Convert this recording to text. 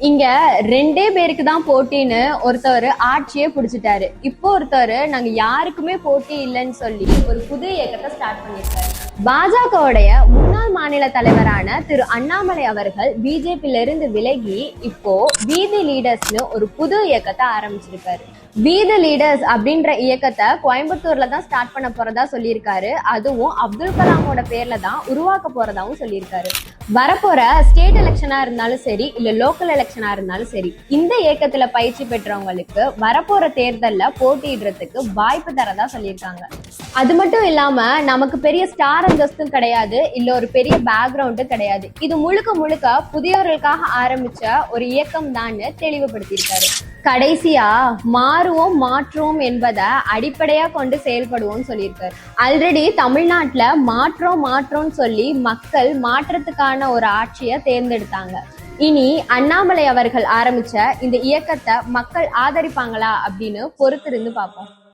இங்க ரெண்டே பேருக்கு தான் போட்டின்னு ஒருத்தவர் ஆட்சியே பிடிச்சிட்டாரு. இப்போ ஒருத்தர் நாங்க யாருக்குமே போட்டி இல்லைன்னு சொல்லி ஒரு புது இயக்கத்தை ஸ்டார்ட் பண்ணியிருக்காரு. பாஜகவுடைய முன்னாள் மாநில தலைவரான திரு அண்ணாமலை அவர்கள் பிஜேபியில இருந்து விலகி இப்போ வீதி லீடர்ஸ்னு ஒரு புது இயக்கத்தை ஆரம்பிச்சிருக்காரு. வீதி லீடர்ஸ் அப்படின்ற இயக்கத்தை கோயம்புத்தூர்ல தான் ஸ்டார்ட் பண்ண போறதா சொல்லியிருக்காரு. அதுவும் அப்துல் கலாமோட பேர்ல தான் உருவாக்க போறதாவும் சொல்லியிருக்காரு. வரப்போற ஸ்டேட் எலெக்ஷனா இருந்தாலும் சரி இல்ல லோக்கல் எலெக்ஷனா இருந்தாலும் சரி, இந்த இயக்கத்துல பயிற்சி பெற்றவங்களுக்கு வரப்போற தேர்தல்ல போட்டியிடுறதுக்கு வாய்ப்பு தரதா சொல்லியிருக்காங்க. அது மட்டும் இல்லாம நமக்கு பெரிய ஸ்டார் அந்தஸ்தும் கிடையாது, இல்ல ஒரு பெரிய பேக்ரவுண்டும் கிடையாது. இது முழுக்க முழுக்க புதியவர்களுக்காக ஆரம்பிச்ச ஒரு இயக்கம் தான் தெளிவுபடுத்தியிருக்காரு. கடைசியா மாறுவோம் மாற்றுவோம் என்பதை அடிப்படையா கொண்டு செயல்படுவோம் சொல்லியிருக்காரு. ஆல்ரெடி தமிழ்நாட்டுல மாற்றோம்னு சொல்லி மக்கள் மாற்றத்துக்கான ஒரு ஆட்சியை தேர்ந்தெடுத்தாங்க. இனி அண்ணாமலை அவர்கள் ஆரம்பிச்ச இந்த இயக்கத்தை மக்கள் ஆதரிப்பாங்களா அப்படின்னு பொறுத்திருந்து பார்ப்போம்.